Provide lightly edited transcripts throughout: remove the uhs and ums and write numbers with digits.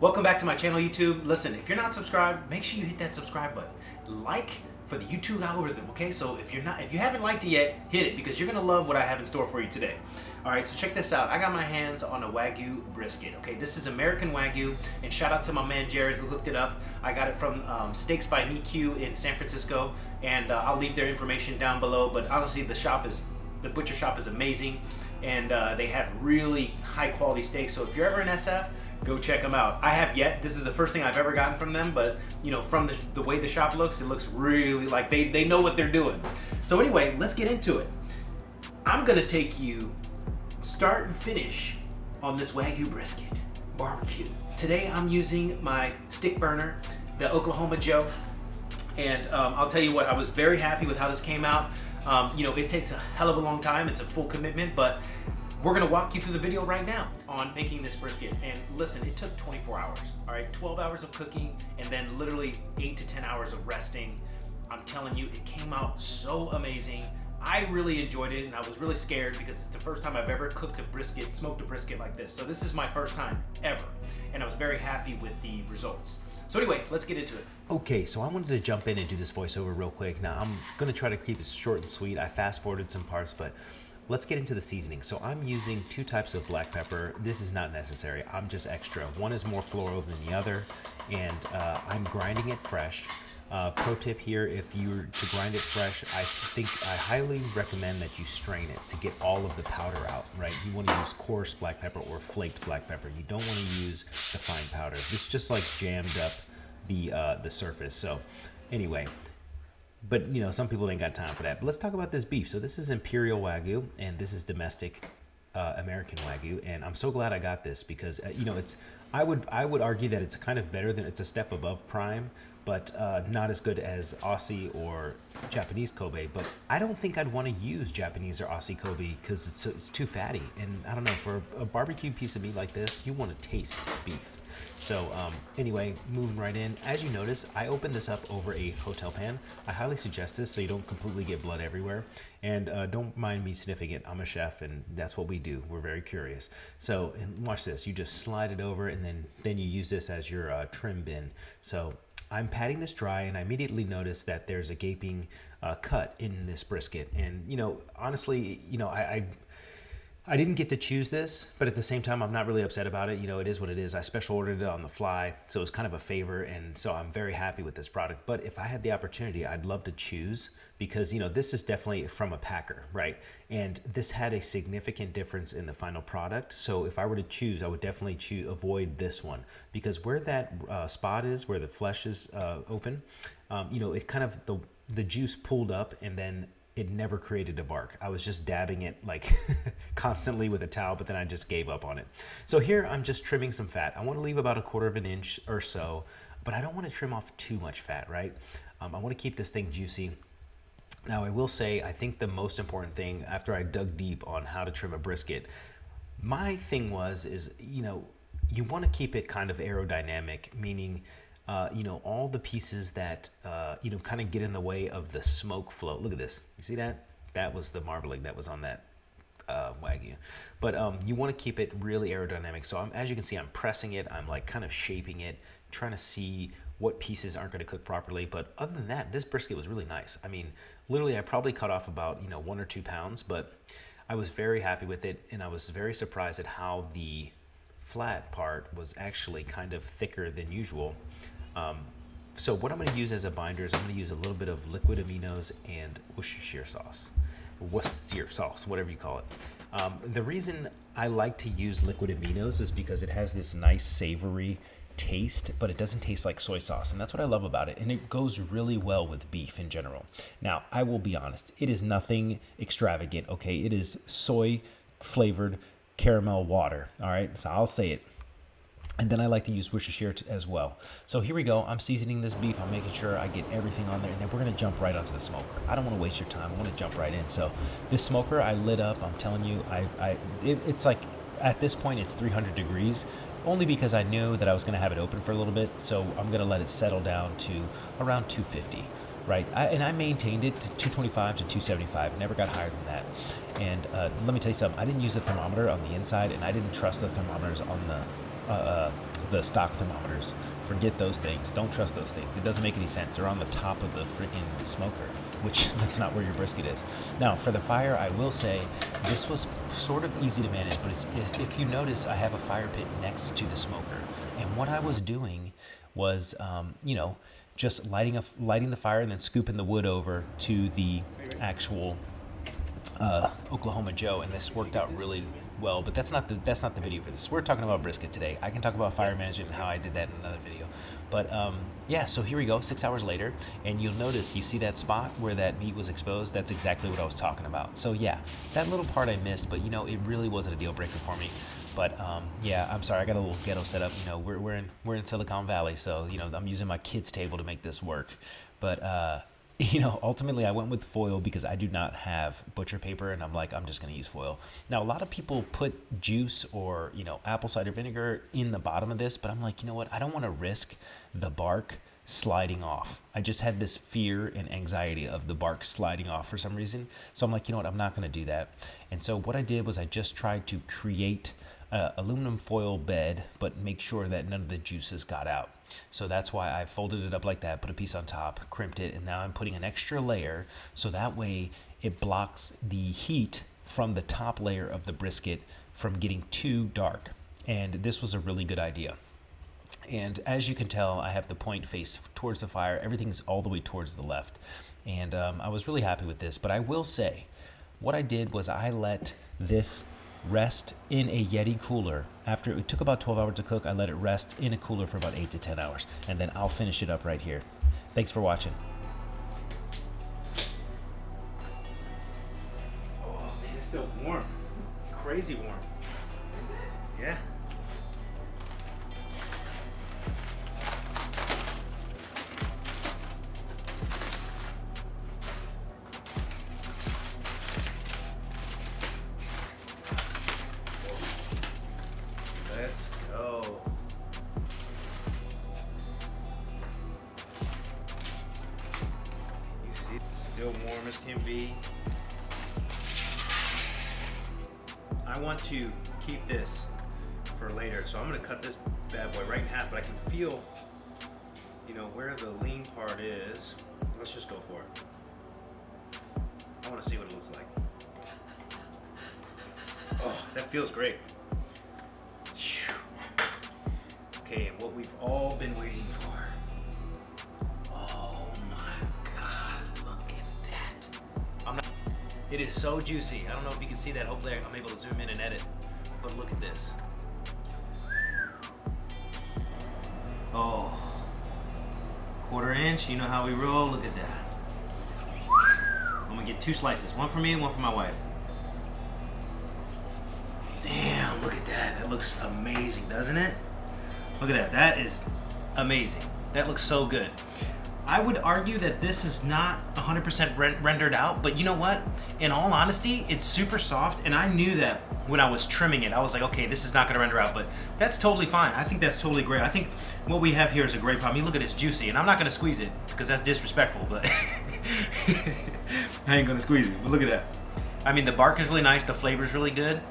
Welcome back to my channel, YouTube. Listen, if you're not subscribed, make sure you hit that subscribe button. Like for the YouTube algorithm, okay? So if you haven't liked it yet, hit it because you're gonna love what I have in store for you today. All right, so check this out. I got my hands on a Wagyu brisket, okay? This is American Wagyu, and shout out to my man Jared who hooked it up. I got it from Steaks by Miku in San Francisco, and I'll leave their information down below. But honestly, the butcher shop is amazing, and they have really high quality steaks. So if you're ever in SF, go check them out. I have yet. This is the first thing I've ever gotten from them, but you know, from the way the shop looks, it looks really like they know what they're doing. So anyway, let's get into it. I'm gonna take you start and finish on this Wagyu brisket barbecue. Today I'm using my stick burner, the Oklahoma Joe, and I'll tell you what, I was very happy with how this came out. You know, it takes a hell of a long time. It's a full commitment, but we're gonna walk you through the video right now on making this brisket. And listen, it took 24 hours, all right? 12 hours of cooking and then literally 8 to 10 hours of resting. I'm telling you, it came out so amazing. I really enjoyed it, and I was really scared because it's the first time I've ever cooked a brisket, smoked a brisket like this. So this is my first time ever, and I was very happy with the results. So anyway, let's get into it. Okay, so I wanted to jump in and do this voiceover real quick. Now, I'm gonna try to keep it short and sweet. I fast forwarded some parts, but let's get into the seasoning. So I'm using 2 types of black pepper. This is not necessary, I'm just extra. One is more floral than the other, and I'm grinding it fresh. Pro tip here, if you were to grind it fresh, I highly recommend that you strain it to get all of the powder out, right? You want to use coarse black pepper or flaked black pepper. You don't want to use the fine powder. This just like jammed up the surface. So anyway, but you know, some people ain't got time for that. But let's talk about this beef. So this is Imperial Wagyu, and this is domestic American Wagyu, and I'm so glad I got this because you know, I would argue that it's kind of better than, it's a step above prime, but not as good as Aussie or Japanese Kobe. But I don't think I'd want to use Japanese or Aussie Kobe because it's too fatty, and I don't know, for a barbecue piece of meat like this, you want to taste beef. So anyway, moving right in. As you notice, I opened this up over a hotel pan. I highly suggest this so you don't completely get blood everywhere. And don't mind me sniffing it. I'm a chef, and that's what we do. We're very curious. So, and watch this. You just slide it over, and then you use this as your trim bin. So I'm patting this dry, and I immediately notice that there's a gaping cut in this brisket. And you know, honestly, you know, I didn't get to choose this, but at the same time, I'm not really upset about it. You know, it is what it is. I special ordered it on the fly, so it was kind of a favor, and so I'm very happy with this product. But if I had the opportunity, I'd love to choose, because, you know, this is definitely from a packer, right? And this had a significant difference in the final product. So if I were to choose, I would definitely avoid this one, because where that spot is, where the flesh is open, you know, it kind of, the juice pulled up, and then it never created a bark. I was just dabbing it like constantly with a towel, but then I just gave up on it. So here I'm just trimming some fat. I want to leave about 1/4 inch or so, but I don't want to trim off too much fat, right? I want to keep this thing juicy. Now I will say, I think the most important thing after I dug deep on how to trim a brisket, my thing is, you know, you want to keep it kind of aerodynamic, meaning you know, all the pieces that, you know, kind of get in the way of the smoke flow. Look at this. You see that? That was the marbling that was on that Wagyu. But you want to keep it really aerodynamic. So as you can see, I'm pressing it. I'm like kind of shaping it, trying to see what pieces aren't going to cook properly. But other than that, this brisket was really nice. I mean, literally, I probably cut off about, you know, 1 or 2 pounds, but I was very happy with it. And I was very surprised at how the flat part was actually kind of thicker than usual. So what I'm going to use as a binder is I'm going to use a little bit of liquid aminos and Worcestershire sauce, whatever you call it. The reason I like to use liquid aminos is because it has this nice savory taste, but it doesn't taste like soy sauce, and that's what I love about it, and it goes really well with beef in general. Now, I will be honest, it is nothing extravagant, okay? It is soy flavored caramel water, all right? So I'll say it. And then I like to use Worcestershire as well. So here we go. I'm seasoning this beef. I'm making sure I get everything on there, and then we're gonna jump right onto the smoker. I don't want to waste your time. I want to jump right in. So this smoker I lit up. I'm telling you, it's like, at this point it's 300 degrees, only because I knew that I was gonna have it open for a little bit. So I'm gonna let it settle down to around 250. Right, and I maintained it to 225 to 275. Never got higher than that. And let me tell you something. I didn't use the thermometer on the inside, and I didn't trust the thermometers on the the stock thermometers. Forget those things. Don't trust those things. It doesn't make any sense. They're on the top of the freaking smoker, which that's not where your brisket is. Now, for the fire, I will say this was sort of easy to manage, but if you notice, I have a fire pit next to the smoker. And what I was doing was, you know, just lighting the fire and then scooping the wood over to the actual Oklahoma Joe, and this worked out really well. But that's not the video for this. We're talking about brisket today. I can talk about fire management and how I did that in another video. But yeah, so here we go, 6 hours later, and you'll notice, you see that spot where that meat was exposed? That's exactly what I was talking about. So yeah, that little part I missed, but you know, it really wasn't a deal breaker for me. But yeah, I'm sorry, I got a little ghetto set up. You know, we're in Silicon Valley, so you know, I'm using my kids' table to make this work. But you know, ultimately I went with foil because I do not have butcher paper, and I'm like, I'm just gonna use foil. Now, a lot of people put juice or, you know, apple cider vinegar in the bottom of this, but I'm like, you know what? I don't want to risk the bark sliding off. I just had this fear and anxiety of the bark sliding off for some reason. So I'm like, you know what? I'm not gonna do that. And so what I did was I just tried to create aluminum foil bed, but make sure that none of the juices got out. So that's why I folded it up like that, put a piece on top, crimped it, and now I'm putting an extra layer so that way it blocks the heat from the top layer of the brisket from getting too dark. And this was a really good idea. And as you can tell, I have the point face towards the fire. Everything's all the way towards the left. And I was really happy with this, but I will say, what I did was I let this rest in a Yeti cooler. After it took about 12 hours to cook, I let it rest in a cooler for about 8 to 10 hours, and then I'll finish it up right here. Thanks for watching. Oh man, it's still warm. Crazy warm. Yeah. Let's go. You see, still warm as can be. I want to keep this for later, so I'm gonna cut this bad boy right in half, but I can feel, you know, where the lean part is. Let's just go for it. I wanna see what it looks like. Oh, that feels great. Okay, what we've all been waiting for. Oh my God, look at that. It is so juicy. I don't know if you can see that. Hopefully I'm able to zoom in and edit, but look at this. Oh, 1/4 inch, you know how we roll, look at that. I'm gonna get 2 slices, one for me and one for my wife. Damn, look at that. That looks amazing, doesn't it? Look at that. That is amazing. That looks so good. I would argue that this is not 100% rendered out, but you know what? In all honesty, it's super soft, and I knew that when I was trimming it. I was like, okay, this is not gonna render out, but that's totally fine. I think that's totally great. I think what we have here is a great problem. You look at it, it's juicy, and I'm not gonna squeeze it because that's disrespectful, but I ain't gonna squeeze it, but look at that. I mean, the bark is really nice, the flavor is really good.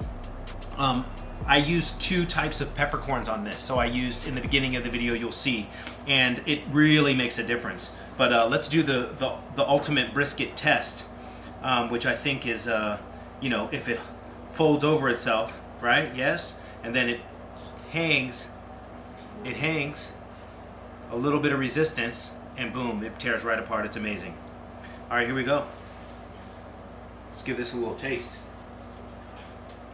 I used 2 types of peppercorns on this. So I used, in the beginning of the video, you'll see, and it really makes a difference. But let's do the ultimate brisket test, which I think is, you know, if it folds over itself, right? Yes. And then it hangs, a little bit of resistance, and boom, it tears right apart. It's amazing. All right, here we go. Let's give this a little taste.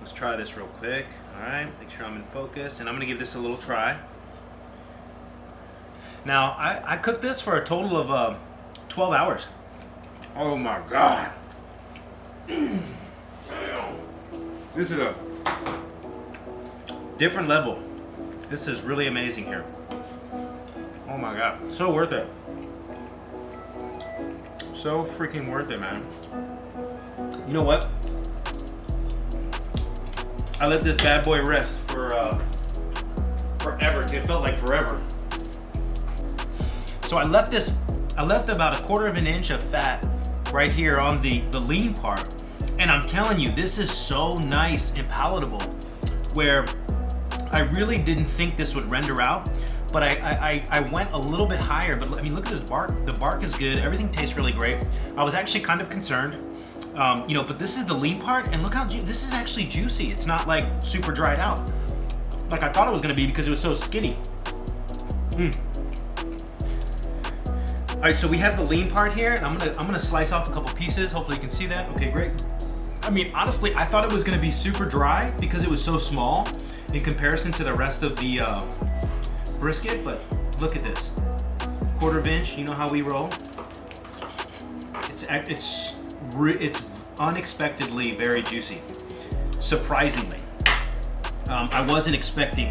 Let's try this real quick. All right, make sure I'm in focus, and I'm gonna give this a little try. Now, I cooked this for a total of 12 hours. Oh my God. This is a different level. This is really amazing here. Oh my God, so worth it. So freaking worth it, man. You know what? I let this bad boy rest for forever. It felt like forever. So I left about 1/4 inch of fat right here on the lean part. And I'm telling you, this is so nice and palatable, where I really didn't think this would render out, but I went a little bit higher. But I mean, look at this bark. The bark is good. Everything tastes really great. I was actually kind of concerned, you know, but this is the lean part, and look how this is actually juicy. It's not like super dried out, like I thought it was gonna be because it was so skinny. All right, so we have the lean part here, and I'm gonna slice off a couple pieces. Hopefully you can see that. Okay, great. I mean, honestly, I thought it was gonna be super dry because it was so small in comparison to the rest of the brisket, but look at this. 1/4 inch, you know how we roll. It's unexpectedly very juicy, surprisingly. I wasn't expecting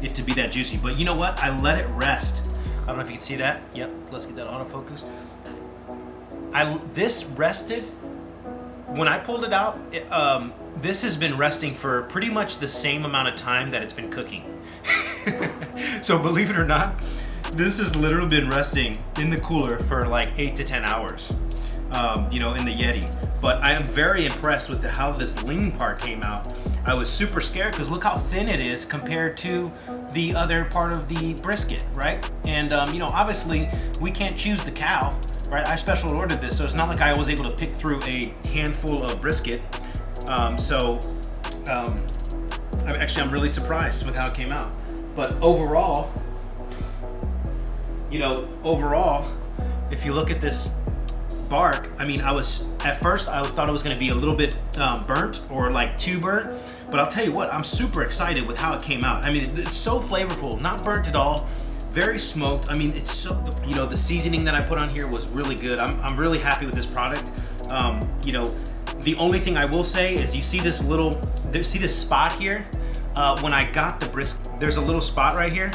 it to be that juicy, but you know what? I let it rest. I don't know if you can see that. Yep, let's get that autofocus. This rested. When I pulled it out, this has been resting for pretty much the same amount of time that it's been cooking. So believe it or not, this has literally been resting in the cooler for like 8 to 10 hours, you know, in the Yeti. But I am very impressed with how this lean part came out. I was super scared because look how thin it is compared to the other part of the brisket, right? And you know, obviously we can't choose the cow, right? I special ordered this, so it's not like I was able to pick through a handful of brisket. I'm really surprised with how it came out. But overall, you know, if you look at this bark, I mean, at first I thought it was going to be a little bit burnt or like too burnt, but I'll tell you what, I'm super excited with how it came out. I mean, it's so flavorful, not burnt at all, very smoked. I mean, it's so, you know, the seasoning that I put on here was really good. I'm really happy with this product. You know, the only thing I will say is you see this spot here? When I got the brisket, there's a little spot right here.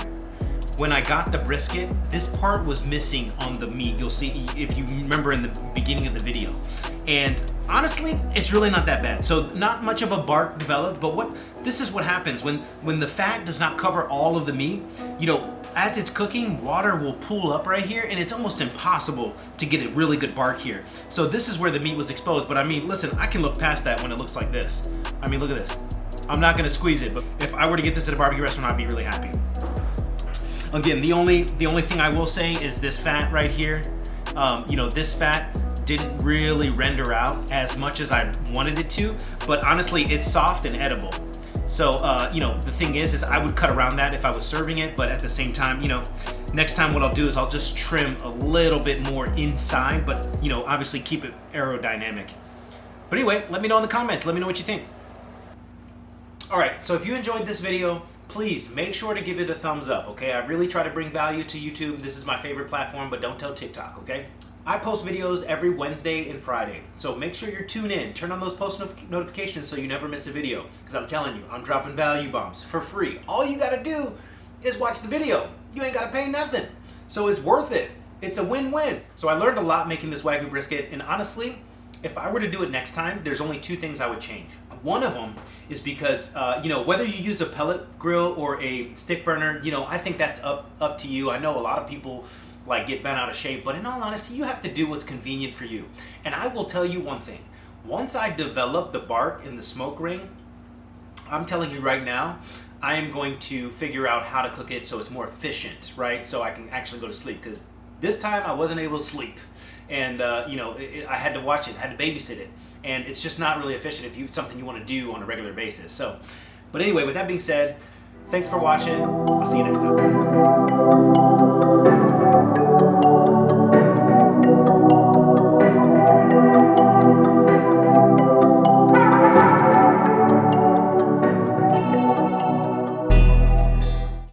When I got the brisket, this part was missing on the meat. You'll see if you remember in the beginning of the video. And honestly, it's really not that bad. So not much of a bark developed, but this is what happens when the fat does not cover all of the meat. You know, as it's cooking, water will pool up right here, and it's almost impossible to get a really good bark here. So this is where the meat was exposed. But I mean, listen, I can look past that when it looks like this. I mean, look at this. I'm not gonna squeeze it, but if I were to get this at a barbecue restaurant, I'd be really happy. Again, the only thing I will say is this fat right here. You know, this fat didn't really render out as much as I wanted it to, but honestly, it's soft and edible. So, you know, the thing is I would cut around that if I was serving it, but at the same time, you know, next time what I'll do is I'll just trim a little bit more inside, but, you know, obviously keep it aerodynamic. But anyway, let me know in the comments. Let me know what you think. All right, so if you enjoyed this video, please make sure to give it a thumbs up, okay? I really try to bring value to YouTube. This is my favorite platform, but don't tell TikTok, okay? I post videos every Wednesday and Friday, so make sure you're tuned in. Turn on those post notifications so you never miss a video, because I'm telling you, I'm dropping value bombs for free. All you gotta do is watch the video. You ain't gotta pay nothing, so it's worth it. It's a win-win. So I learned a lot making this Wagyu brisket, and honestly, if I were to do it next time, there's only 2 things I would change. One of them is because, you know, whether you use a pellet grill or a stick burner, you know, I think that's up to you. I know a lot of people like get bent out of shape, but in all honesty, you have to do what's convenient for you. And I will tell you one thing. Once I develop the bark in the smoke ring, I'm telling you right now, I am going to figure out how to cook it so it's more efficient, right? So I can actually go to sleep, because this time I wasn't able to sleep. And, you know, I had to watch it, had to babysit it. And it's just not really efficient if it's something you want to do on a regular basis. So, but anyway, with that being said, thanks for watching. I'll see you next time.